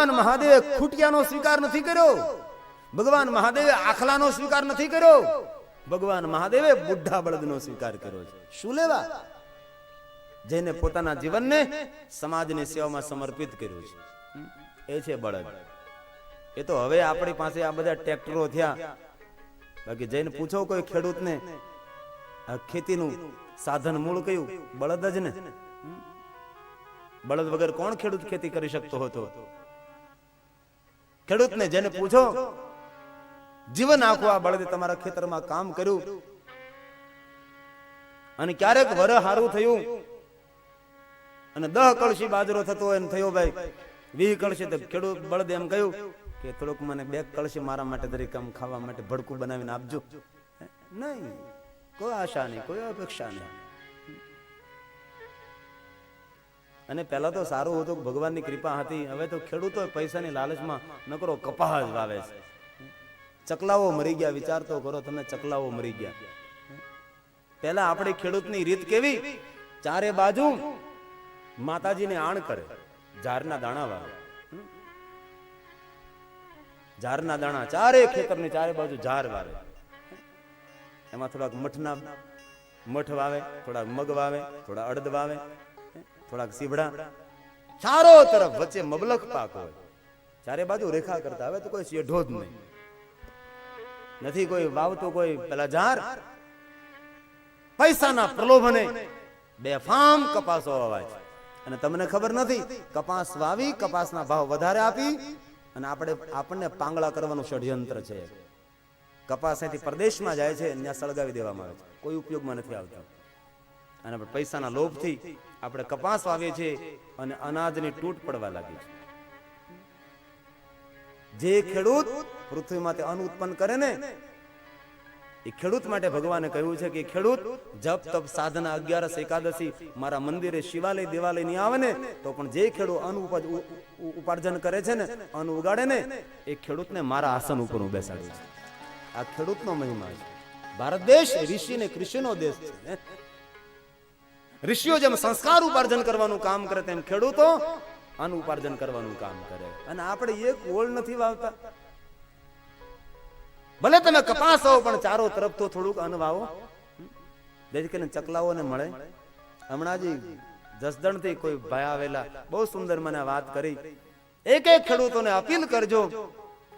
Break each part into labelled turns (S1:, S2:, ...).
S1: ભગવાન મહાદેવે ખૂટિયાનો સ્વીકાર નથી કર્યો, ભગવાન મહાદેવે આખલાનો સ્વીકાર નથી કર્યો, ભગવાન મહાદેવે બુઢા બળદનો સ્વીકાર કર્યો છે. શું લેવા? જેને પોતાના જીવનને સમાજની સેવામાં સમર્પિત કર્યું છે, એ છે બળદ. એ તો હવે આપણી પાસે આ બધા ટ્રેક્ટરો થયા, બાકી જઈને પૂછો કોઈ ખેડૂતને આ ખેતીનું સાધન મૂળ કયું? બળદ જ ને. બળદ વગર કોણ ખેડૂત ખેતી કરી શકતો હતો? ખેડૂતને જેને પૂછો, જીવન આખું આ બળદે તમારા ખેતરમાં કામ કર્યું, અને ક્યારેક વર હારું થયું અને 10 કળશી બાજરો થતો હોય ને થયો ભાઈ 20 કળશી, તો ખેડૂત બળદ એમ કહ્યું કે થોડુંક મને 2 કળશી મારા માટે દરેક કામ ખાવા માટે ભડકું બનાવીને આપજો. નહીં, કોઈ આશા નહીં, કોઈ અપેક્ષા નહીં. અને પહેલા તો સારું હતું, ભગવાનની કૃપા હતી. હવે તો ખેડૂતો પૈસાની લાલચમાં નકરો કપાસ વાવે છે. ચકલાઓ મરી ગયા, વિચાર તો કરો તમે, ચકલાઓ મરી ગયા. પહેલા આપણી ખેડૂતની રીત કેવી? ચારે બાજુ માતાજીને આણ કરે, ઝારના દાણા વાવે. ઝારના દાણા ચારે ખેતરની ચારે બાજુ ઝાર વાવે. એમાં થોડાક મઠ વાવે, થોડાક મગ વાવે, થોડા અડદ વાવે, થોડાક સીભડા, ચારો તરફ વચ્ચે મબલખ પાક હોય. ચારે બાજુ રેખા કરતા. હવે તો કોઈ શેઢો જ નહીં, નથી કોઈ વાવતું કોઈ પેલા ઝાર. પૈસાના પ્રલોભને બેફામ કપાસો વાવાય છે. અને તમને ખબર નથી, કપાસ વાવી, કપાસના ભાવ વધારે આપી અને આપણને પાંગળા કરવાનું ષડયંત્ર છે. કપાસ અહીંથી પ્રદેશમાં જાય છે, ત્યાં સળગાવી દેવામાં આવે છે, કોઈ ઉપયોગમાં નથી આવતા. અને પૈસાના લોભથી આપણે કપાસ વાવીએ છીએ અને અનાજની તૂટ પડવા લાગી છે. જે ખેડૂત પૃથ્વીમાં તે અન્ન ઉત્પન્ન કરે ને, એ ખેડૂત માટે ભગવાને કહ્યું છે કે ખેડૂત જપ તપ સાધના 11 એકાદશી મારા મંદિરે શિવાલય દેવાલય નહીં આવે ને, તો પણ જે ખેડૂત અન્ન ઉપાર્જન કરે છે ને, અન્ન ઉગાડે ને, એ ખેડૂતને મારા આસન ઉપર હું બેસાડું છું. આ ખેડૂતનો મહિમા છે. ભારત દેશ ઋષિ ને કૃષિનો દેશ છે. ઋષિઓ જેમ સંસ્કાર ઉપાર્જન કરવાનું કામ કરે, તેમ ખેડૂતો અન્ન ઉપાર્જન કરવાનું કામ કરે. અને આપણે એક ઓળ નથી વાવતા. ભલે તમે કપાસ વાવો, પણ ચારો તરફ તો થોડુંક અન્ન વાવો, જેથી કરીને ચકલાઓને મળે. હમણાં જ જસદણથી કોઈ ભાઈ આવેલા, બહુ સુંદર મને વાત કરી. એક ખેડૂતોને અપીલ કરજો,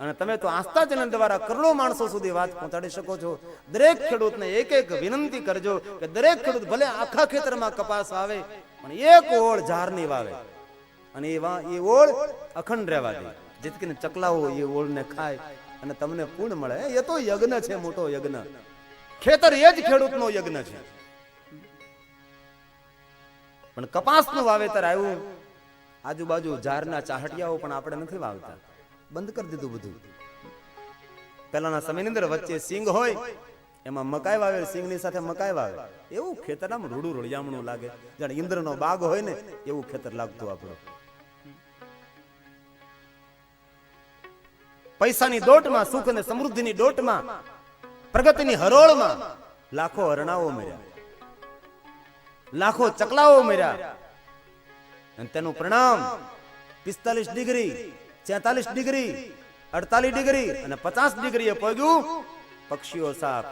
S1: અને તમે તો આસ્થા ચેનલ દ્વારા કરોડો માણસો સુધી વાત પહોંચાડી શકો છો. દરેક ખેડૂતને એક વિનંતી કરજો કે દરેક ખેડૂત ભલે આખા ખેતરમાં કપાસ વાવે, પણ એક ઓળ ઝારની વાવે, અને એ ઓળ અખંડ રહેવા દે, જેથી કરીને ચકલાઓ એ ઓળને ખાય અને તમને પૂર્ણ મળે. એ તો યજ્ઞ છે, મોટો યજ્ઞ. ખેતર એ જ ખેડૂતનો યજ્ઞ છે. પણ કપાસનું વાવેતર આવ્યું, આજુબાજુ ઝારના ચાહટિયાઓ પણ આપણે નથી વાવતા, બંધ કરી દીધું બધું. પહેલાના સમયની અંદર વચ્ચે સિંગ હોય, એમાં મકાઈ વાવે, સિંગની સાથે મકાઈ વાવે. એવું ખેતર આમ રૂડું રૂડિયામણું લાગે, જાણે ઇન્દ્રનો બાગ હોય ને એવું ખેતર લાગતું આપણું. પૈસાની દોટમાં, સુખ અને સમૃદ્ધિની દોટમાં, પ્રગતિની હરોળમાં લાખો હરણાઓ મર્યા, લાખો ચકલાઓ મર્યા, અને તેનું પરિણામ 45 ડિગ્રી, 46 ડિગ્રી, 48 ડિગ્રી અને 50 ડિગ્રીએ પહોંચ્યું. પક્ષીઓ સાપ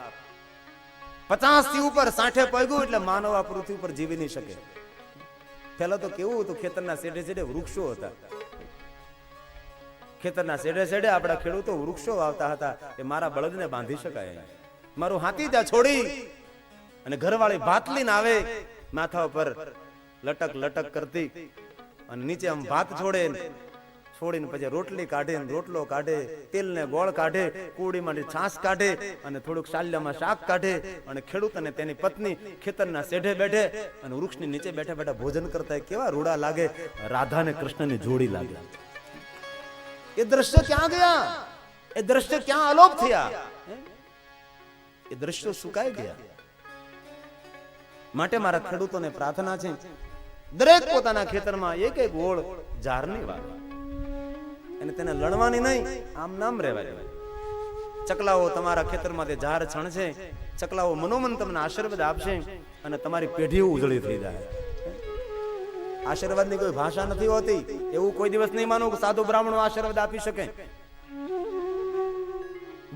S1: 50 થી ઉપર 60 પહોંચ્યું, એટલે માનવ આ પૃથ્વી ઉપર જીવી નહીં શકે. પહેલા તો કેવું હતું, ખેતરના શેઢે શેઢે વૃક્ષો હતા. ખેતરના શેઢે શેઢે આપણા ખેડૂતો વૃક્ષો વાવતા હતા. એ મારા બળદને બાંધી શકાય, મારું હાથી ત્યાં છોડી અને ઘરવાળી ભાત લઈને આવે, માથા ઉપર લટક લટક કરતી, અને નીચે આમ ભાત છોડીને પછી રોટલી કાઢે, રોટલો કાઢે, તેલને ગોળ કાઢે, કુડીમાંથી છાશ કાઢે, અને થોડુંક શાલ્યામાં શાક કાઢે, અને ખેડૂત અને તેની પત્ની ખેતરના શેઢે બેઠે અને વૃક્ષની નીચે બેઠા બેઠા ભોજન કરતા. કેવા રૂડા લાગે, રાધા ને કૃષ્ણની જોડી લાગે. એ દ્રશ્ય ક્યાં ગયા? એ દ્રશ્ય ક્યાં અલોપ થયા? એ દ્રશ્યો સુકાઈ ગયા. માટે મારા ખેડૂતોને પ્રાર્થના છે, દરેક પોતાના ખેતરમાં એક ઓળ ઝારની વાવે, અને તેને લણવાની નહીં, આમ નામ રહેવા દેવાય. ચકલાઓ તમારા ખેતરમાં તે ઝાર છણશે, ચકલાઓ મનોમન તમને આશીર્વાદ આપશે, અને તમારી પેઢીઓ ઉજળી થઈ જાય. આશીર્વાદની કોઈ ભાષા નથી હોતી. એવું કોઈ દિવસ નહીં માનું કે સાધુ બ્રાહ્મણો આશીર્વાદ આપી શકે.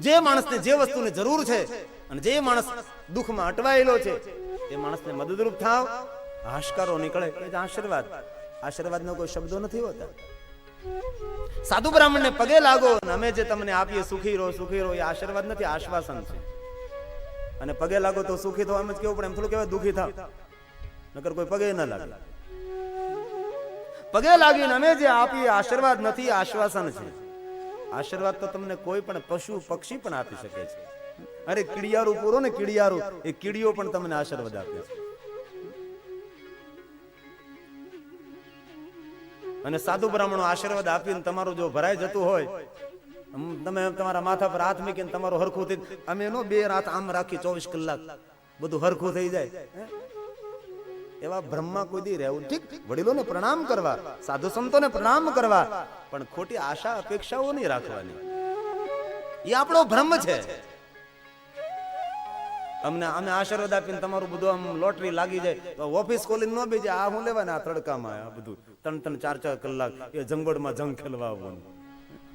S1: જે માણસને જે વસ્તુની જરૂર છે અને જે માણસ દુઃખમાં અટવાયેલો છે એ માણસને મદદરૂપ થાવ, હાશકારો નીકળે એ જ આશીર્વાદ. આશીર્વાદનો કોઈ શબ્દો નથી હોતા. સાધુ બ્રાહ્મણને પગે લાગો અને અમે જે તમને આપીએ સુખી રહો સુખી રહો, એ આશીર્વાદ નથી, આશ્વાસન છે. અને પગે લાગો તો સુખી થવા એમ જ કેવું પડે, એમ થોડું કહેવાય દુઃખી થાવ, નકર કોઈ પગે ન લાગે. પગે લાગીને અમે જે આપીએ આશીર્વાદ નથી, આશ્વાસન છે. આશીર્વાદ તો તમને કોઈ પણ પશુ પક્ષી પણ આપી શકે છે. અરે કીડિયારું પૂરો ને કીડિયારું, એ કીડીઓ પણ તમને આશીર્વાદ આપે છે. અને સાધુ બ્રાહ્મણો આશીર્વાદ આપીને તમારું જો ભરાઈ જતું હોય, તમે તમારા માથા પર હાથ મૂકીને તમારું હરખું થઈ, અમે નો બે રાત આમ રાખી 24 કલાક બધું હરખું થઈ જાય, એવા બ્રહ્મા કોઈ દી રહેવું. ઠીક, વડીલોને પ્રણામ કરવા, સાધુ સંતોને પ્રણામ કરવા, પણ ખોટી આશા અપેક્ષાઓ નહીં રાખવાની. એ આપણો ભ્રમ છે. અમે આશીર્વાદ આપીને તમારું બધું આમ લોટરી લાગી જાય તો ઓફિસ ખોલીને ન બેજે, આ હું લેવાને આ તડકામાં આ બધું 3-3, 4-4 કલાક એ જંગવડમાં જંગ ખેલવા આવવાનું.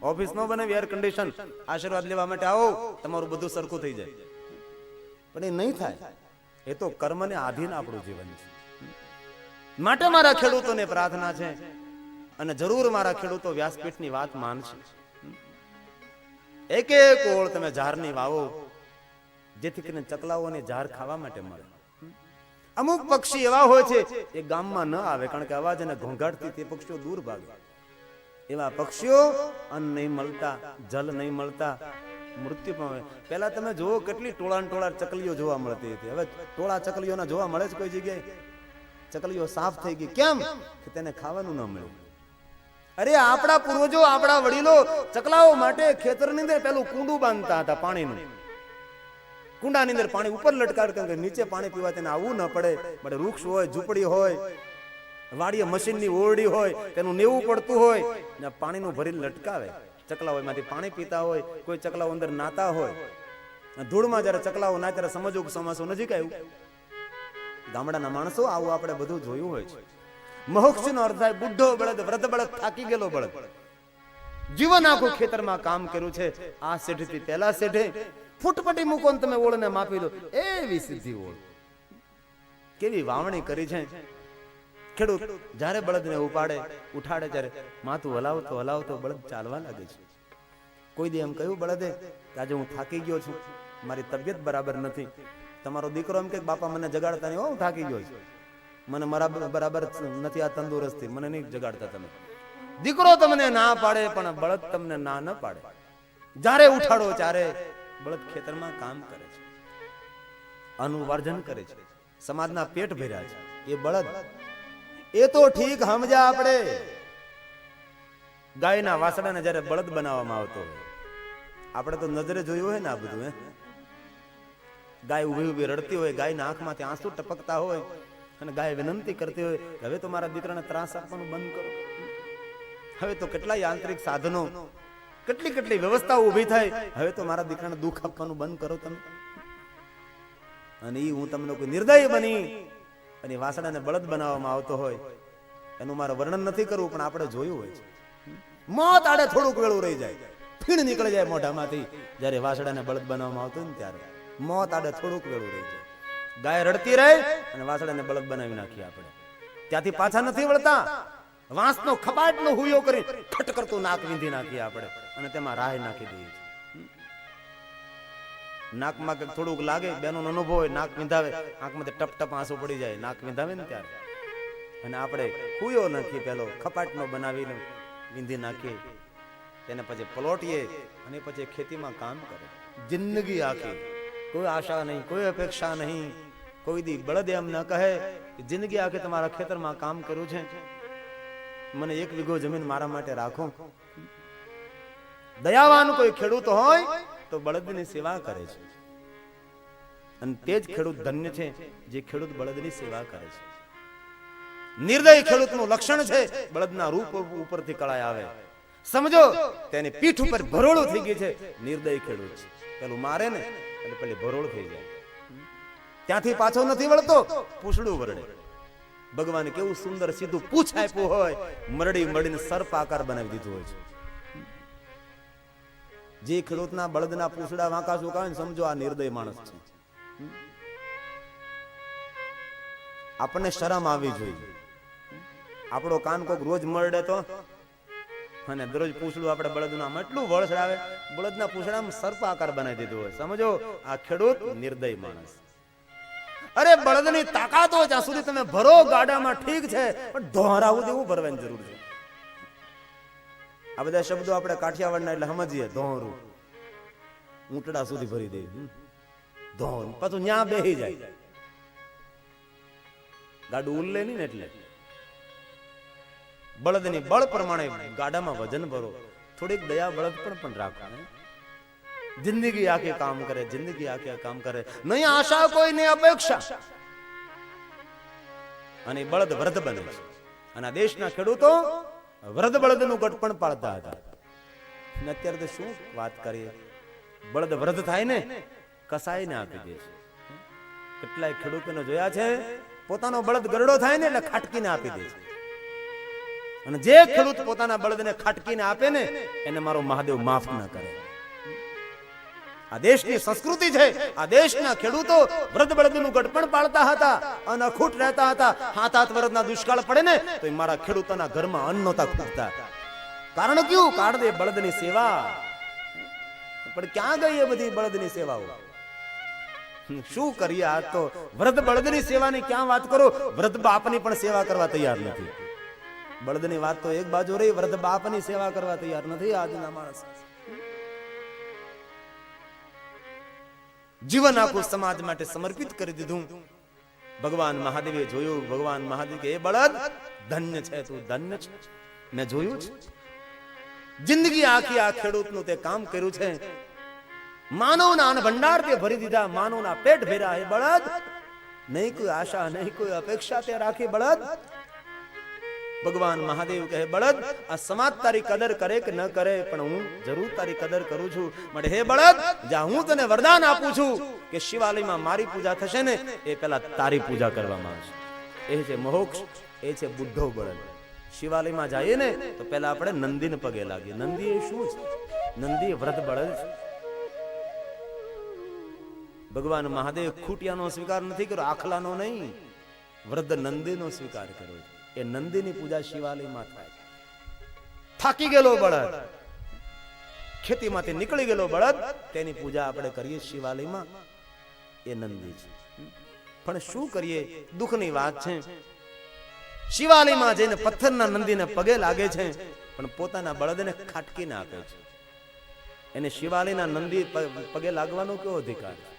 S1: ઓફિસ નો બને એર કન્ડિશન, આશીર્વાદ લેવા માટે આવો, તમારું બધું સરખું થઈ જાય. પણ એ નહીં થાય. એ તો કર્મને આધીન આપણું જીવન છે. માટે મારા ખેડૂતોને પ્રાર્થના છે, અને જરૂર મારા ખેડૂતો વ્યાસપીઠની વાત માનશે. એક એક ઓળ તમે ઝાડની વાવો, જેથી કરીને ચકલાઓને ઝાડ ખાવા માટે મળે. અમુક પક્ષી એવા હોય છે એ ગામમાં ન આવે, કારણ કે અવાજ અને ઘોંઘાટથી તે પક્ષીઓ દૂર ભાગે. એવા પક્ષીઓ અન્ન નહીં મળતા, જલ નહીં મળતા, મૃત્યુ પામે. પહેલા તમે જુઓ કેટલી ટોળા ચકલીઓ જોવા મળતી હતી. હવે ટોળા ચકલીઓના જોવા મળે છે કોઈ જગ્યાએ? ચકલીઓ સાફ થઈ ગઈ. કેમ? કે તેને ખાવાનું ન મળ્યું. અરે આપણા પૂર્વજો, આપણા વડીલો ચકલાઓ માટે ખેતરની અંદર પેલું કુંડું બાંધતા હતા પાણીનું. કુંડાની અંદર પાણી ઉપર લટકાડ, કારણ કે નીચે પાણી પીવા તેને આવવું ન પડે. બડે વૃક્ષ હોય, ઝૂંપડી હોય, વાડીએ મશીનની ઓરડી હોય, તેનું નેવું પડતું હોય ને પાણીનું ભરીને લટકાવે. ચકલાઓ એમાંથી પાણી પીતા હોય. કોઈ ચકલાઓ અંદર નાતા હોય. ધૂળમાં જયારે ચકલાઓ ના ત્યારે સમજવું કે ચોમાસું નજીક આવ્યું. ગામડાના માણસો આવું આપણે બધું જોયું હોય છે. મહોક્ષનો અર્થ થાય બુઢો બળદ, વૃદ્ધ બળદ, થાકી ગયેલો બળદ. જીવન આખું ખેતરમાં કામ કર્યું છે. આ શેઠથી પહેલા શેઠે ફૂટપટી મૂકો ને તમે ઓળને માપી દો, એવી સીધી ઓળ. કેવી વાવણી કરી છે. ખેડૂત જ્યારે બળદને ઉઠાડે ત્યારે માથું હલાવતો હલાવતો બળદ ચાલવા લાગે છે. કોઈ દી એમ કહ્યું બળદે કે આજે હું થાકી ગયો છું, મારી તબિયત બરાબર નથી. તમારો દીકરો એમ કે બાપા મને જગાડતા નહીં, હું થાકી ગયો છું, મને બરાબર નથી આ તંદુરસ્તી, મને નહીં જગાડતા તમે. દીકરો તમને ના પાડે પણ બળદ તમને ના ન પાડે. જ્યારે ઉઠાડો ત્યારે બળદ ખેતરમાં કામ કરે છે, અનુવાર્જન કરે છે, સમાજના પેટ ભર્યા છે એ બળદ. એ તો ઠીક સમજ્યા આપણે. ગાયના વાસડાને જ્યારે બળદ બનાવવામાં આવતો હોય, આપણે તો નજરે જોયું હોય ને આ બધું. ગાય ઉભી ઉભી રડતી હોય, ગાયના આંખમાંથી આંસુ ટપકતા હોય, અને ગાય વિનંતી કરતી હોય કે હવે તો મારા દીકરાને ત્રાસ આપવાનું બંધ કરો. હવે તો કેટલા યાંત્રિક સાધનો, કેટલી વ્યવસ્થાઓ ઊભી થાય, હવે તો મારા દીકરાને દુઃખ આપવાનું બંધ કરો તમે. અને એ હું તમને કોઈ નિર્દય બની અને વાસણાને બળદ બનાવવામાં આવતો હોય, એનું મારે વર્ણન નથી કરવું, પણ આપણે જોયું હોય છે. મોત આડે થોડુંક વેળું રહી જાય, ફીણ નીકળી જાય મોઢામાંથી. જ્યારે વાસણાને બળદ બનાવવામાં આવતું ને ત્યારે મોત આડે થોડુંક વેળું રહી જાય. ગાય રડતી રહે અને વાસણાને બળદ બનાવી નાખીએ આપણે. ત્યાંથી પાછા નથી વળતા. વાંસનો ખપાટનો હુયો કરી ખટ કરતું નાક વીંધી નાખીએ આપણે, અને તેમાં રાહ નાખી દઈએ છીએ. નાકમાં કંઈક થોડુંક લાગે, બેનો અનુભવ હોય, નાક વિંધાવે, આંખમાંથી ટપ ટપ આંસુ પડી જાય, નાક વિંધાવે ને ત્યારે. અને આપણે હુયો નાખીએ, પેલો ખપાટનો બનાવીને વીંધી નાખીએ, તેને પછી પલોટીએ અને પછી ખેતીમાં કામ કરે. જિંદગી આખી કોઈ આશા નહીં, કોઈ અપેક્ષા નહીં. કોઈ દી બળદ એમ ન કહે કે જિંદગી આખી તમારા ખેતરમાં કામ કર્યું છે, મને 1 વીઘો જમીન મારા માટે રાખો. દયાવાન કોઈ ખેડૂત હોય તો બળદની સેવા કરે છે, અને તે જ ખેડૂત ધન્ય છે જે ખેડૂત બળદની સેવા કરે છે. નિર્દય ખેડૂતનું લક્ષણ છે બળદના રૂપ ઉપરથી કળાય આવે. સમજો તેની પીઠ ઉપર ભરોળું થઈ ગઈ છે, નિર્દય ખેડૂત છે. પેલું મારે ને એટલે પેલી ભરોળ થઈ જાય, ત્યાંથી પાછો નથી વળતો, પૂછડું વરડે. ભગવાન કેવું સુંદર સીધું પૂછ આપ્યું હોય, મરડી મરડીને સર્પ આકાર બનાવી દીધું હોય છે. જે ખેડૂતના બળદના પૂછડા વાંકા સુકાવે ને સમજો આ નિર્દય માણસ છે. આપણને શરમ આવી જોઈએ. આપણો કાન કોક રોજ મરડે તો અને દરરોજ પૂછડું આપણે બળદનું આમ એટલું વળસડાવે, બળદના પૂછડામાં સર્પ આકાર બનાવી દીધું હોય. સમજો આ ખેડૂત નિર્દય માણસ. અરે બળદની તાકાત હોય ત્યાં સુધી તમે ભરો ગાડામાં ઠીક છે, પણ ધોરાવું દેવું ભરવાની જરૂર છે. આ બધા શબ્દો આપણે કાઠિયાવાડના એટલે સમજીએ. ધોરું ઊંટડા સુધી ભરી દે, ધોર પાછું ન્યા બેહી જાય, ગાડું ઉલ્લે નહીં ને. એટલે બળદની બળ પ્રમાણે ગાડામાં વજન ભરો, થોડીક દયા બળદ પણ રાખો. જિંદગી આખી કામ કરે, જિંદગી આખી કામ કરે, નહીં આશા કોઈ નહીં અપેક્ષા. અને બળદ વૃદ્ધ બને છે. અને આ દેશના ખેડૂતો વૃદ્ધ બળદનું ગઢપણ પાળતા હતા. અત્યારે તો શું વાત કરીએ, બળદ વૃદ્ધ થાય ને કસાઈને આપી દે છે. કેટલાય ખેડૂતોને જોયા છે, પોતાનો બળદ ગરડો થાય ને એટલે ખાટકીને આપી દે છે. અને જે ખેડૂત પોતાના બળદને ખાટકીને આપે ને એને મારો મહાદેવ માફ ન કરે. આ દેશની સંસ્કૃતિ છે. આ દેશના ખેડૂતો વૃદ્ધ બળદનું ગઢપણ પાળતા હતા અને અખૂટ રહેતા હતા. 7 વર્ષના દુષ્કાળ પડે ને તો મારા ખેડૂતોના ઘરમાં અન્ન નહોતા ખૂટતા. કારણ કયું? કારણ એ બળદની સેવા. પણ ક્યાં ગઈ એ બધી બળદની સેવાઓ? શું કરીએ? આ તો વૃદ્ધ બળદની સેવાની ક્યાં વાત કરો, વૃદ્ધ બાપની પણ સેવા કરવા તૈયાર નથી. બળદની વાત તો એક બાજુ રહી, વૃદ્ધ બાપની સેવા કરવા તૈયાર નથી આજના માણસ. જીવન આખું સમાજ માટે સમર્પિત કરી દીધું. ભગવાન મહાદેવે જોયું, ભગવાન મહાદેવ કે એ બળદ ધન્ય છે, તું ધન્ય છે. મેં જોયું છે, જિંદગી આખી આ ખેડૂતનું તે કામ કર્યું છે. માનવના અન્ન ભંડાર તે ભરી દીધા, માનવના પેટ ભર્યા. એ બળદ નહીં કોઈ આશા, નહીં કોઈ અપેક્ષા તે રાખી બળદ. ભગવાન મહાદેવ કહે બળદ, આ સમાજ તારી કદર કરે કે ન કરે, પણ હું જરૂર તારી કદર કરું છું. માટે હે બળદ, જા હું તને વરદાન આપું છું કે શિવાલયમાં મારી પૂજા થશે ને એ પહેલા તારી પૂજા કરવામાં આવશે. એ છે મોક્ષ, એ છે બુદ્ધો બળદ. શિવાલયમાં જઈએ ને તો પહેલા આપણે નંદીને પગે લાગીએ. નંદી એ શું છે? નંદી વૃદ્ધ બળદ છે. ભગવાન મહાદેવ ખૂટિયાનો સ્વીકાર નથી કર્યો, આખલાનો નહીં, વૃદ્ધ નંદીનો સ્વીકાર કર્યો. એ નંદીની પૂજા શિવાલયમાં થાય. થાકી ગયેલો બળદ, ખેતીમાંથી નીકળી ગયેલો બળદ, તેની પૂજા આપણે કરીએ શિવાલયમાં. એ નંદી છે. પણ શું કરીએ, દુઃખની વાત છે, શિવાલયમાં જઈને પથ્થરના નંદીને પગે લાગે છે, પણ પોતાના બળદને ખાટકીને આપે છે. એને શિવાલયના નંદી પગે લાગવાનો કેવો અધિકાર છે?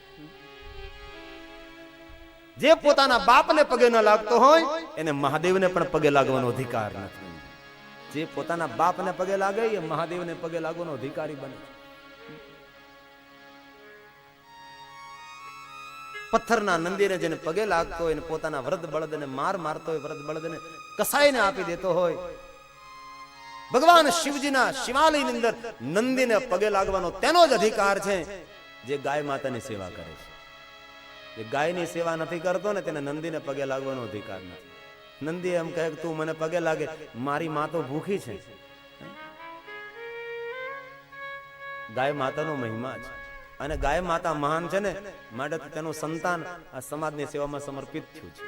S1: જે પોતાના બાપને પગે ન લાગતો હોય એને મહાદેવને પણ પગે લાગવાનો અધિકાર નથી. જે પોતાના બાપને પગે લાગે એ મહાદેવને પગે લાગવાનો અધિકારી બને. પથ્થરના નંદીને જેને પગે લાગતો હોય, પોતાના વૃદ્ધ બળદને મારતો હોય, વૃદ્ધ બળદને કસાઈને આપી દેતો હોય. ભગવાન શિવજીના શિવાલયની અંદર નંદીને પગે લાગવાનો તેનો જ અધિકાર છે જે ગાય માતાની સેવા કરે છે. જે ગાયની સેવા નથી કરતો ને તેને નંદીને પગે લાગવાનો અધિકાર નથી. નંદી એમ કહે તું મને પગે લાગે, મારી માં તો ભૂખી છે. ગાય માતાનો મહિમા છે અને ગાય માતા મહાન છે ને માટે તેનું સંતાન આ સમાજની સેવામાં સમર્પિત થયું છે.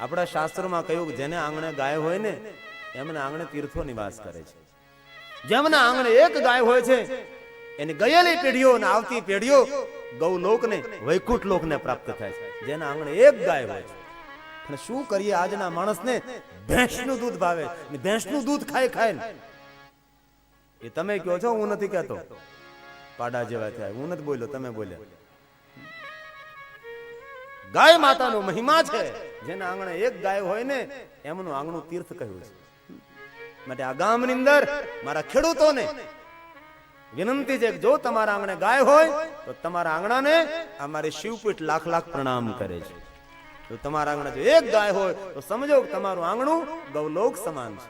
S1: આપણા શાસ્ત્રોમાં કહ્યું કે જેને આંગણે ગાય હોય ને એમના આંગણે તીર્થો નિવાસ કરે છે. જેમના આંગણે એક ગાય હોય છે એની ગયેલી પેઢીઓ અને આવતી પેઢીઓ ગૌલોકને વૈકુંઠ લોકને પ્રાપ્ત થાય છે. જેના આંગણે એક ગાય હોય છે. પણ શું કરીએ, આજના માણસને ભેંસનું દૂધ ભાવે, ભેંસનું દૂધ ખાય ખાય. એ તમે કહો છો, હું નથી કહેતો. પાડા જેવા થયા, હું નથી બોલ્યો, તમે બોલ્યા. ગાય માતાનો મહિમા છે. જેના આંગણે એક ગાય હોય ને એમનું આંગણું તીર્થ કહ્યું છે. માટે આ ગામની અંદર મારા ખેડૂતોને વિનંતી છે કે જો તમારા આંગણે ગાય હોય તો તમારા આંગણાને અમારી શિવપીઠ લાખ લાખ પ્રણામ કરે છે. જો તમારા આંગણે જો એક ગાય હોય તો સમજો કે તમારું આંગણું ગૌલોક સમાન છે.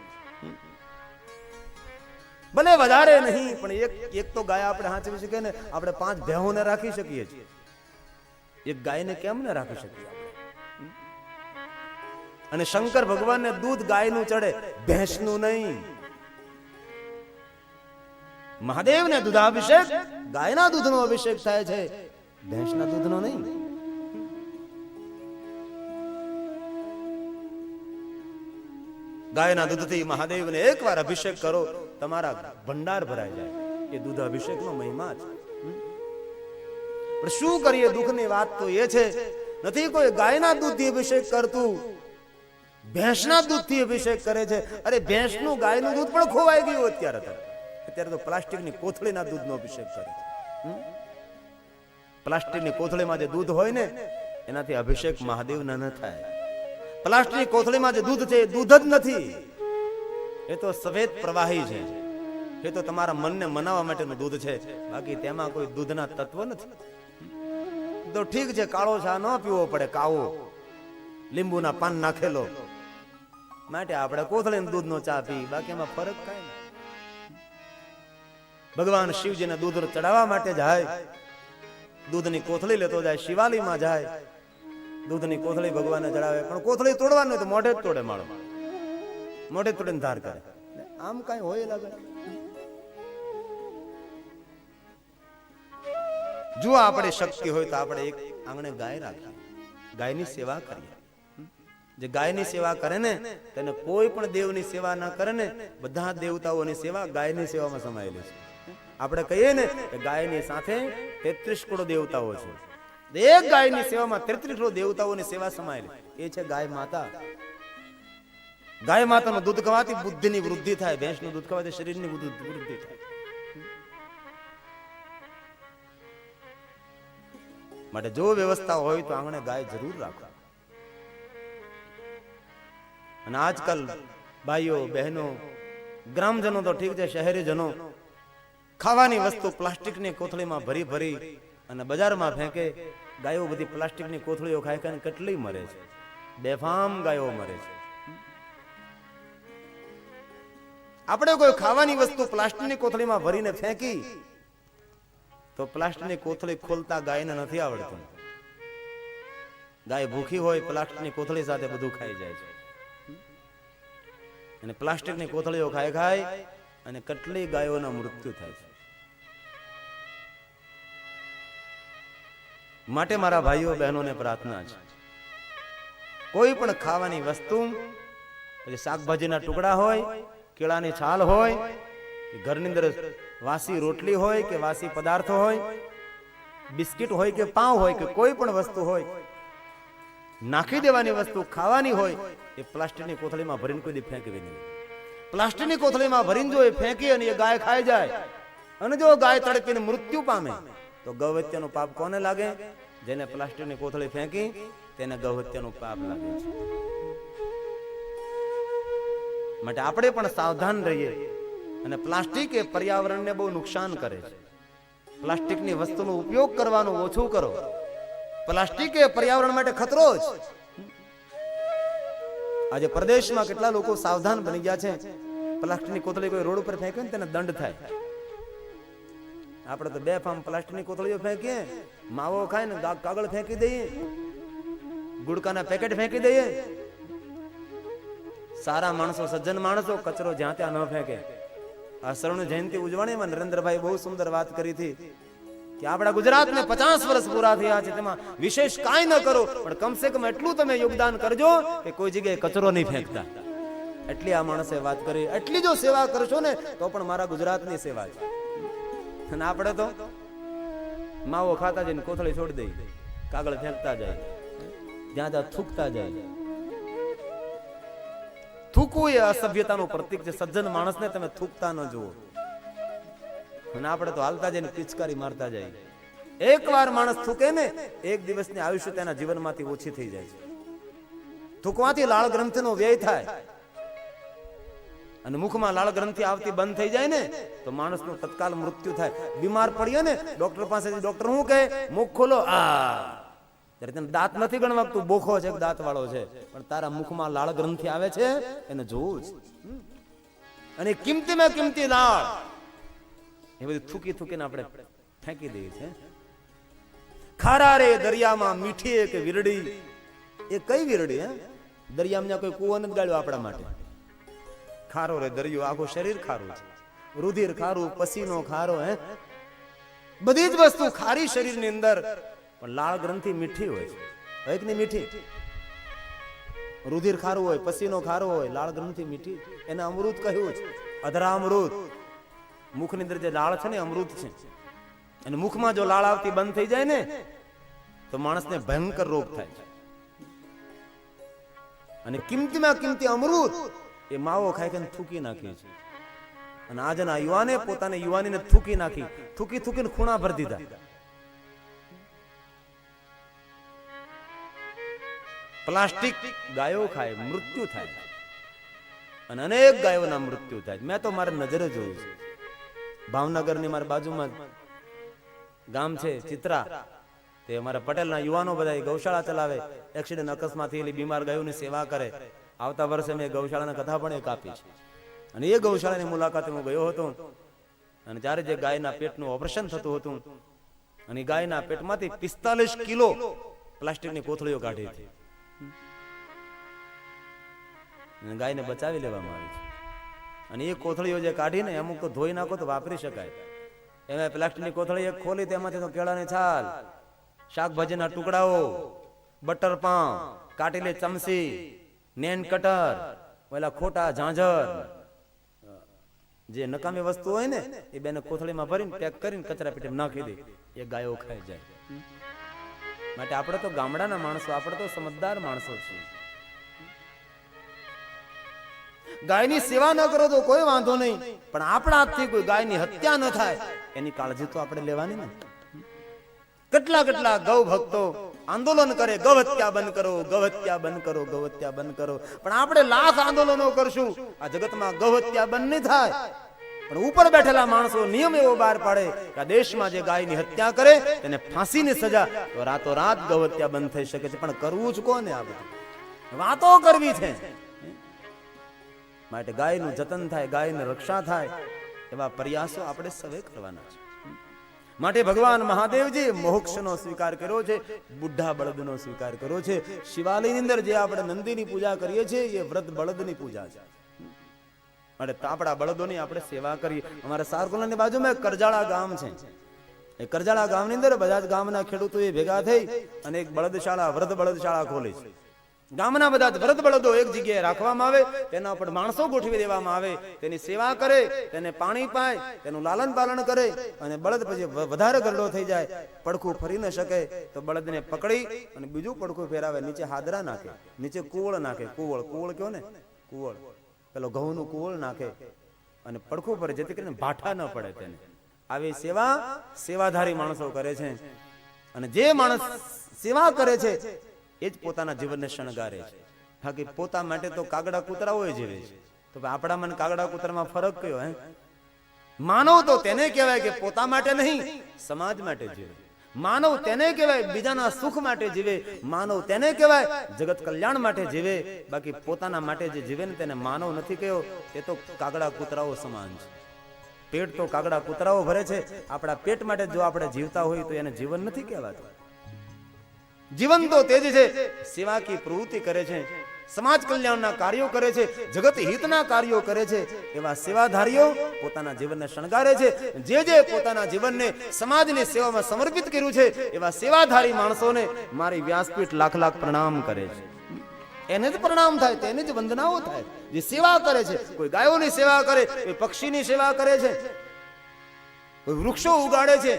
S1: ભલે વધારે નહીં પણ એક તો ગાય આપણે હાંચવી શકીએ ને. આપણે 5 ભેહોને રાખી શકીએ છીએ, એક ગાયને કેમ ન રાખી શકીએ? અને શંકર ભગવાનને દૂધ ગાયનું ચડે, ભેંસનું નહીં. મહાદેવને દૂધાભિષેક ગાયના દૂધનો અભિષેક થાય છે, ભેંસના દૂધનો નહીં. ગાયના દૂધથી મહાદેવને એકવાર અભિષેક કરો, તમારા ભંડાર ભરાઈ જાય. એ દૂધ અભિષેકનો મહિમા છે. પણ શું કરીએ, દુઃખની વાત તો એ છે, નથી કોઈ ગાયના દૂધથી અભિષેક કરતું, ભેંસના દૂધથી અભિષેક કરે છે. અરે ભેંસનું ગાયનું દૂધ પણ ખોવાઈ ગયું અત્યારે તો પ્લાસ્ટિકની કોથળીના દૂધનો અભિષેક કરે છે. પ્લાસ્ટિકની કોથળીમાં જે દૂધ હોય ને એનાથી અભિષેક મહાદેવના ન થાય. પ્લાસ્ટિકની કોથળીમાં જે દૂધ છે એ દૂધ જ નથી, એ તો સફેદ પ્રવાહી છે. એ તો તમારા મનને મનાવવા માટેનું દૂધ છે, બાકી તેમાં કોઈ દૂધના તત્વ નથી. તો ઠીક છે, કાળો ચા ન પીવો પડે, કાવો લીંબુના પાન નાખેલો, માટે આપણે કોથળીના દૂધનો ચા પી, બાકી એમાં ફરક કાંઈ નહીં. ભગવાન શિવજીને દૂધ ચડાવવા માટે જાય, દૂધની કોથળી લેતો જાય, શિવાલયમાં જાય, દૂધની કોથળી ભગવાનને ચડાવે. પણ કોથળી તોડવાનું તો મોઢે જ તોડે, માળો મોઢે તોડીને ધાર કરે. આમ કઈ હોય લાગે? જો આપણે શક્તિ હોય તો આપણે એક આંગણે ગાય રાખીએ, ગાયની સેવા કરીએ. જે ગાયની સેવા કરે ને તેને કોઈ પણ દેવની સેવા ના કરે ને, બધા દેવતાઓની સેવા ગાયની સેવામાં સમાયેલી છે. આપણે કહીએ ને કે ગાયની સાથે 33 કરોડ દેવતાઓ છે. એક ગાયની સેવામાં 33 કરોડ દેવતાઓની સેવા સમાયેલી, એ છે ગાય માતા. ગાય માતાનું દૂધ ખાવાથી બુદ્ધિની વૃદ્ધિ થાય, ભેંસનું દૂધ ખાવાથી શરીરની વૃદ્ધિ થાય. માટે જો વ્યવસ્થા હોય તો આંગણે ગાય જરૂર રાખો. અને આજકાલ ભાઈઓ બહેનો ગ્રામજનો તો ઠીક છે, શહેરીજનો ખાવાની વસ્તુ પ્લાસ્ટિકની કોથળીમાં ભરી ભરી અને બજારમાં ફેંકે. ગાયો બધી પ્લાસ્ટિકની કોથળીઓ ખાઈ ખાઈને કેટલી મરે છે, બેફામ ગાયો મરે છે. આપણે કોઈ ખાવાની વસ્તુ પ્લાસ્ટિકની કોથળીમાં ભરીને ફેંકી તો પ્લાસ્ટિકની કોથળી ખોલતા ગાયને નથી આવડતું. ગાય ભૂખી હોય, પ્લાસ્ટિકની કોથળી સાથે બધું ખાઈ જાય છે. અને પ્લાસ્ટિકની કોથળીઓ ખાઈ ખાઈ અને કેટલી ગાયોના મૃત્યુ થાય છે. માટે મારા ભાઈઓ બહેનોને પ્રાર્થના છે, કોઈ પણ ખાવાની વસ્તુ, પછી શાકભાજીના ટુકડા હોય, કેળાની છાલ હોય, ઘરની અંદર વાસી રોટલી હોય કે વાસી પદાર્થો હોય, બિસ્કિટ હોય કે પાઉં હોય કે કોઈ પણ વસ્તુ હોય, નાખી દેવાની વસ્તુ ખાવાની હોય, એ પ્લાસ્ટિકની કોથળીમાં ભરીને કોઈ દી ફેંકવી નહીં. પ્લાસ્ટિકની કોથળીમાં ભરીને જો એ ફેંકી અને એ ગાય ખાઈ જાય અને જો ગાય તડપીને મૃત્યુ પામે તો ગૌહત્યાનું પાપ કોને લાગે? જેને પ્લાસ્ટિકની કોથળી ફેંકી તેને ગૌહત્યાનું પાપ લાગે છે. માટે આપણે પણ સાવધાન રહીએ. અને પ્લાસ્ટિક એ પર્યાવરણને બહુ નુકસાન કરે છે. પ્લાસ્ટિકની વસ્તુનો ઉપયોગ કરવાનો ઓછું કરો. પ્લાસ્ટિક એ પર્યાવરણ માટે ખતરો જ. આજે પ્રદેશમાં કેટલા લોકો સાવધાન બની ગયા છે. પ્લાસ્ટિકની કોથળી કોઈ રોડ ઉપર ફેંકે ને તેને દંડ થાય. આપણે તો બેફામ પ્લાસ્ટિકની કોથળીઓ ફેંકીએ, માવો ખાય ને કાગળ ફેંકી દઈએ, ગુડકાના પેકેટ ફેંકી દઈએ. સારા માણસો, સજ્જન માણસો કચરો જ્યાં ત્યાં ન ફેંકે. આ શરણ જયંતિ ઉજવણીમાં નરેન્દ્રભાઈ બહુ સુંદર વાત કરી હતી કે આપણા ગુજરાતને 50 વર્ષ પૂરા થયા છે, તેમાં વિશેષ કાંઈ ન કરો પણ કમસે કમ એટલું તમે યોગદાન કરજો કે કોઈ જગ્યાએ કચરો નહીં ફેંકતા. એટલી આ માણસે વાત કરી. એટલી જો સેવા કરશો ને તો પણ મારા ગુજરાતની સેવા છે. અને આપણે તો માવો ખાતા જઈને કોથળી છોડી દઈએ, કાગળ ફેંકતા જાય, જ્યાં ત્યાં થૂકતા જાય. થૂકવું એ અસભ્યતાનું પ્રતીક છે. સજ્જન માણસને તમે થૂકતા ન જુઓ. અને આપણે તો હાલતા જઈને પિચકારી મારતા જાય. એકવાર માણસ થૂકે ને, એક દિવસની આયુષ્ય તેના જીવનમાંથી ઓછી થઈ જાય છે. થૂકવાથી લાળ ગ્રંથિનો વ્યય થાય અને મુખમાં લાળ ગ્રંથિ આવતી બંધ થઈ જાય ને તો માણસનું તત્કાલ મૃત્યુ થાય. બીમાર પડીએ ને ડોક્ટર પાસે, ડોક્ટર શું કહે? મુખ ખોલો. ત્યારે તને દાંત નથી ગણવા, તું બોખો છે, દાંત વાળો છે, પણ તારા મુખમાં લાળ ગ્રંથિ આવે છે એને જોવું જ. અને કિંમતીમાં કિંમતી લાળ એ બધી થૂકી થૂકીને આપણે ફેંકી દઈએ છીએ. ખારા રે દરિયામાં મીઠી એક વીરડી. એ કઈ વીરડી? દરિયામાં કોઈ કૂવો નથી ગાળ્યો આપણા માટે. ખારો રે દરિયો, આખું શરીર ખારું છે, રુધિર ખારું, પસીનો ખારો, હે બધી જ વસ્તુ ખારી શરીરની અંદર. પણ લાળ ગ્રંથિ મીઠી હોય છે, હોય કે નહીં મીઠી? રુધિર ખારું હોય, પસીનો ખારો હોય, લાળ ગ્રંથિ મીઠી, એને અમૃત કહ્યું છે, અધરા અમૃત. મુખની અંદર જે લાળ છે ને અમૃત છે. અને મુખમાં જો લાળ આવતી બંધ થઈ જાય ને તો માણસને ભયંકર રોગ થાય છે. અને કિંમતીમાં કિંમતી અમૃત એ માવો ખાઈ ખાઈને થૂકી નાખે છે. અને આજના યુવાને પોતાની યુવાનીને થૂકી નાખી, થૂકી થૂકીને ખૂણા ભરી દીધા. પ્લાસ્ટિક ગાયો ખાય, મૃત્યુ થાય, અને અનેક ગાયોના મૃત્યુ થાય. મેં તો મારી નજરે જોયું છે. ભાવનગરની મારી બાજુમાં ગામ છે ચિત્રા, તે અમારા પટેલના યુવાનો બધા ગૌશાળા ચલાવે. એક્સિડન્ટ અકસ્માતથી એલી બીમાર ગાયોની સેવા કરે. આવતા વર્ષે મેં ગૌશાળાના કથા પણ એક આપી છે. અને એ ગૌશાળાની મુલાકાતે હું ગયો હતો. અને જ્યારે જે ગાયના પેટનું ઓપરેશન થતું હતું અને ગાયના પેટમાંથી 45 કિલો પ્લાસ્ટિકની કોથળીઓ કાઢી હતી. ગાયને બચાવી લેવામાં આવી છે. અને એ કોથળીઓ જે કાઢીને અમુક તો ધોઈ નાખો તો વાપરી શકાય. એમાં પ્લાસ્ટિકની કોથળી એક ખોલી, તેમાંથી તો કેળાની છાલ, શાકભાજીના ટુકડાઓ, બટર પાઉં, કાટેલી ચમચી, નેન કટર, ઓલા ખોટા ઝાંઝર, જે નકામી વસ્તુ હોય ને એ બેને કોથળીમાં ભરીને પેક કરીને કચરા પેટીમાં નાખી દે. એ ગાયો ખાઈ જાય. માટે આપણે તો ગામડાના માણસો, આપણે તો સમજદાર માણસો છીએ. ગાયની સેવા ન કરો તો કોઈ વાંધો નહીં, પણ આપણા હાથથી કોઈ ગાયની હત્યા ન થાય એની કાળજી તો આપણે લેવાની ને. કેટલા કેટલા ગૌ ભક્તો આંદોલન કરે, ગૌ હત્યા બંધ કરો, ગૌ હત્યા બંધ કરો, ગૌ હત્યા બંધ કરો. પણ આપણે લાખ આંદોલનો કરશું, આ જગતમાં ગૌ હત્યા બંધ નહીં થાય. પણ ઉપર બેઠેલા માણસો નિયમ એવો બહાર પાડે કે આ દેશમાં જે ગાયની હત્યા કરે તેને ફાંસીની સજા, તો રાતોરાત ગૌ હત્યા બંધ થઈ શકે છે. પણ કરવું જ કોને? આ બધું વાતો કરવી છે. માટે ગાયનું જતન થાય, ગાયની રક્ષા થાય, એવા પ્રયાસો આપણે સવે કરવાના છે. માટે ભગવાન મહાદેવજી મોક્ષનો સ્વીકાર કર્યો છે, બુઢા બળદનો સ્વીકાર કર્યો છે. શિવાલયની અંદર જે આપણે નંદીની પૂજા કરીએ છીએ એ વ્રત બળદની પૂજા છે. માટે આપણા બળદોની આપણે સેવા કરીએ. અમારા સારકોલાની બાજુમાં કરજાળા ગામ છે. એ કરજાળા ગામની અંદર બધા જ ગામના ખેડૂતો ભેગા થઈ અને એક બળદશાળા, વ્રત બળદશાળા ખોલી છે. ગામના બધા જ વ્રત બળદો એક જગ્યાએ રાખવામાં આવે, તેના ઉપર માણસો ગોઠવી દેવામાં આવે, તેની સેવા કરે, તેને પાણી પાય, તેનું લાલન પાલન કરે. અને બળદ પછી વધારે ગરડો થઈ જાય, પડખું ફરી ન શકે, તો બળદને પકડી અને બીજું પડખું ફેરાવે, નીચે હાદરા નાખે, નીચે કુવળ નાખે. કુવળ, કુવળ કયો ને, કુવળ પેલો ઘઉંનું કુવળ નાખે અને પડખું પર, જેથી કરીને ભાઠા ન પડે તેને. આવી સેવા સેવાધારી માણસો કરે છે. અને જે માણસ સેવા કરે છે એ જ પોતાના જીવનને શણગારે છે. બાકી પોતા માટે તો કાગડા કૂતરાઓ જીવે છે. તો આપણા મને કાગડા કૂતરામાં ફરક કયો? હે, માનવ તો તેને કહેવાય કે પોતા માટે નહીં, સમાજ માટે જીવે. માનવ તેને કહેવાય બીજાના સુખ માટે જીવે. માનવ તેને કહેવાય જગત કલ્યાણ માટે જીવે. બાકી પોતાના માટે જે જીવે ને તેને માનવ નથી કહ્યો. તે તો કાગડા કૂતરાઓ સમાન છે. પેટ તો કાગડા કૂતરાઓ ભરે છે. આપણા પેટ માટે જો આપણે જીવતા હોય તો એને જીવન નથી કહેવાતું. જીવન તો તે જ છે, સેવાકી પ્રવૃત્તિ કરે છે, સમાજ કલ્યાણના કાર્યો કરે છે, જગત હિતના કાર્યો કરે છે. એવા સેવાધારીઓ પોતાના જીવનને શણગારે છે. જે જે પોતાના જીવનને સમાજની સેવામાં સમર્પિત કર્યું છે એવા સેવાધારી માણસોને મારી વ્યાસપીઠ લાખ લાખ પ્રણામ કરે છે. એને જ પ્રણામ થાય, તેને જ વંદનાઓ થાય. જે સેવા કરે છે, કોઈ ગાયોની સેવા કરે, કોઈ પક્ષીની સેવા કરે છે, કોઈ વૃક્ષો ઉગાડે છે,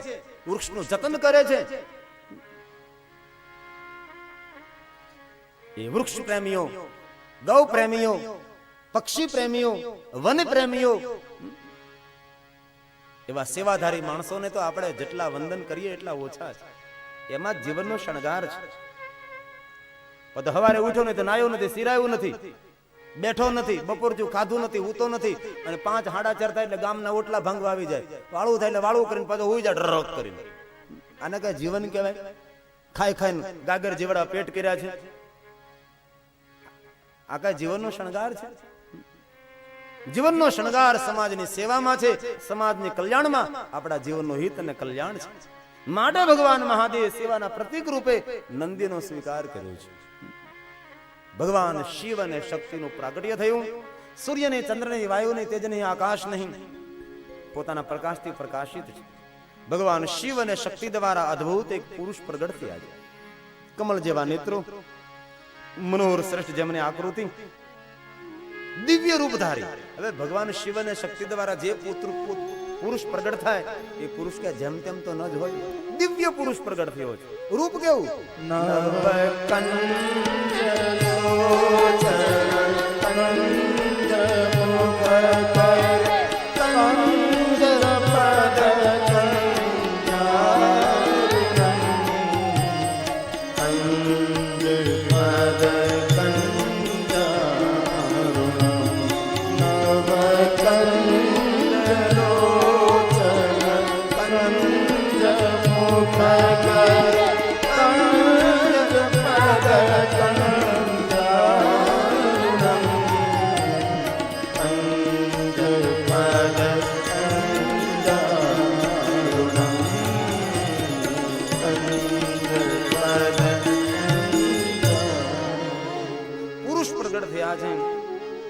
S1: વૃક્ષનું જતન કરે છે. એ વૃક્ષ પ્રેમીઓ, ગૌ પ્રેમીઓ, પક્ષી પ્રેમીઓ, વન પ્રેમીઓ, એવા સેવાધારી માણસોને તો આપણે જેટલા વંદન કરીએ એટલા ઓછા છે. એમાં જ જીવનનો શણગાર છે. તો સવારે ઉઠ્યો નહીં તો નાયો નથી, સિરાયું નથી, બેઠો નથી, બપોર જેવું ખાધું નથી, ઉતો નથી, અને 5 સાડા 4 થાય એટલે ગામના ઓટલા ભાંગવા આવી જાય, વાળું થાય એટલે વાળું કરીને પાછો હોઈ જાય ડરક કરીને. આને કઈ જીવન કહેવાય? ખાઈ ખાઈને ગાગર જેવડા પેટ કર્યા છે. આ કઈ જીવનનો શણગાર છે? જીવનનો શણગાર સમાજની સેવામાં છે, સમાજની કલ્યાણમાં આપણા જીવનનો હિત અને કલ્યાણ છે. માટે ભગવાન મહાદેવ સેવાના પ્રતીક રૂપે નંદીનો સ્વીકાર કર્યો છે. ભગવાન શિવ અને શક્તિનું પ્રાગટ્ય થયું. સૂર્ય ને ચંદ્ર ને વાયુ ને તેજ ને આકાશ નહીં, પોતાના પ્રકાશથી પ્રકાશિત છે. ભગવાન શિવ અને શક્તિ દ્વારા અદ્ભુત એક પુરુષ પ્રગટ થયા છે. કમળ જેવા નેત્રો, મનોહર શ્રેષ્ઠ જેમની આકૃતિ, દિવ્ય રૂપ ધારી. હવે ભગવાન શિવ અને શક્તિ દ્વારા જે પુરુષ પ્રગટ થાય એ પુરુષ કે જેમ તેમ તો ન જ હોય, દિવ્ય પુરુષ પ્રગટ થયો છે. રૂપ કેવું?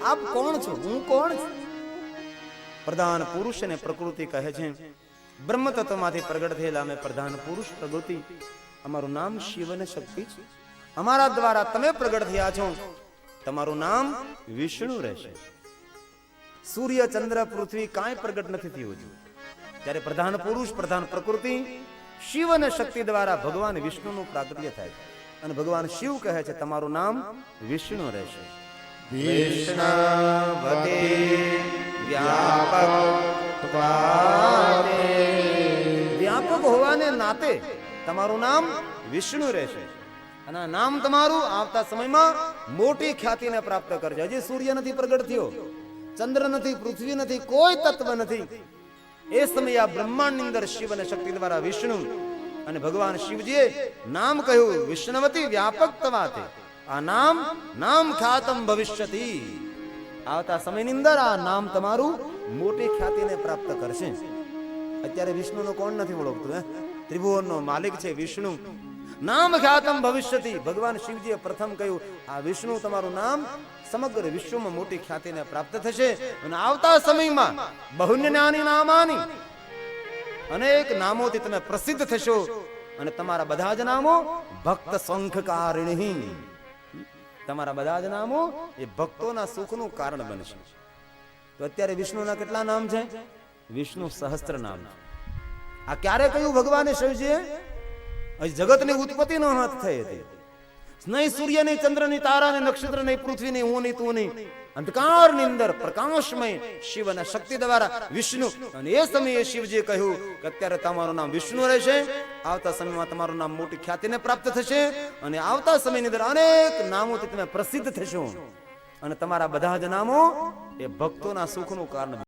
S1: આપ કોણ છો? હું કોણ છું? પ્રધાન પુરુષ અને પ્રકૃતિ કહે છે, બ્રહ્મ તત્વમાંથી પ્રગટ થયેલા અમે પ્રધાન પુરુષ પ્રકૃતિ, અમારું નામ શિવ અને શક્તિ છે. અમારા દ્વારા તમે પ્રગટ થયા છો, તમારું નામ વિષ્ણુ રહેશે. સૂર્ય ચંદ્ર પૃથ્વી કાંઈ પ્રગટ નથી થયું. ત્યારે પ્રધાન પુરુષ પ્રધાન પ્રકૃતિ શિવ અને શક્તિ દ્વારા ભગવાન વિષ્ણુનું પ્રાગટ્ય થાય છે. અને ભગવાન શિવ કહે છે તમારું નામ વિષ્ણુ રહેશે. વિષ્ણવતે વ્યાપક હોવાને નાતે તમારું નામ વિષ્ણુ રહેશે. અને આ નામ તમારું આવતા સમયમાં મોટી ખ્યાતિને પ્રાપ્ત કરશે. હજી સૂર્ય નથી પ્રગટ થયો, ચંદ્ર નથી, પૃથ્વી નથી, કોઈ તત્વ નથી. એ સમયે આ બ્રહ્માંડની અંદર શિવ અને શક્તિ દ્વારા વિષ્ણુ અને ભગવાન શિવજીએ નામ કહ્યું વિષ્ણવતી વ્યાપક તવાતે. આ નામ ખ્યાતમ ભવિષ્યતિ. આવતા સમયની અંદર આ નામ તમારું મોટી ખ્યાતિને પ્રાપ્ત કરશે. અત્યારે વિષ્ણુનો કોણ નથી ઓળખતું? ત્રિભુવનનો માલિક છે વિષ્ણુ. નામ ખ્યાતમ ભવિષ્યતિ. ભગવાન શિવજીએ પ્રથમ કહ્યું આ વિષ્ણુ તમારું નામ સમગ્ર વિશ્વમાં મોટી ખ્યાતિને પ્રાપ્ત થશે. અને આવતા સમયમાં બહુન્યનાની નામાની, અનેક નામોથી તમે પ્રસિદ્ધ થશો. અને તમારા બધા જ નામો ભક્ત સંખકારિણી, તમારા બધા જ નામો એ ભક્તોના સુખનું કારણ બનશે. તો અત્યારે વિષ્ણુના કેટલા નામ છે? વિષ્ણુ સહસ્ત્ર નામ છે. આ ક્યારે કહ્યું ભગવાને શિવજીએ? જગતની ઉત્પત્તિ નો હાથ થઈ હતી. નહીં સૂર્ય નહીં, ચંદ્ર નહીં, તારા નહીં, નક્ષત્ર નહીં, પૃથ્વી નહીં, હું નહીં, તું નહીં. અંધકારની અંદર પ્રકાશમય શિવ અને શક્તિ દ્વારા વિષ્ણુ. અને એ સમયે શિવજીએ કહ્યું કે અત્યારે તમારું નામ વિષ્ણુ રહેશે. આવતા સમયમાં તમારું નામ મોટી ખ્યાતિને પ્રાપ્ત થશે. અને આવતા સમયની અંદર અનેક નામોથી તમે પ્રસિદ્ધ થશો. અને તમારા બધા જ નામો એ ભક્તોના સુખનું કારણ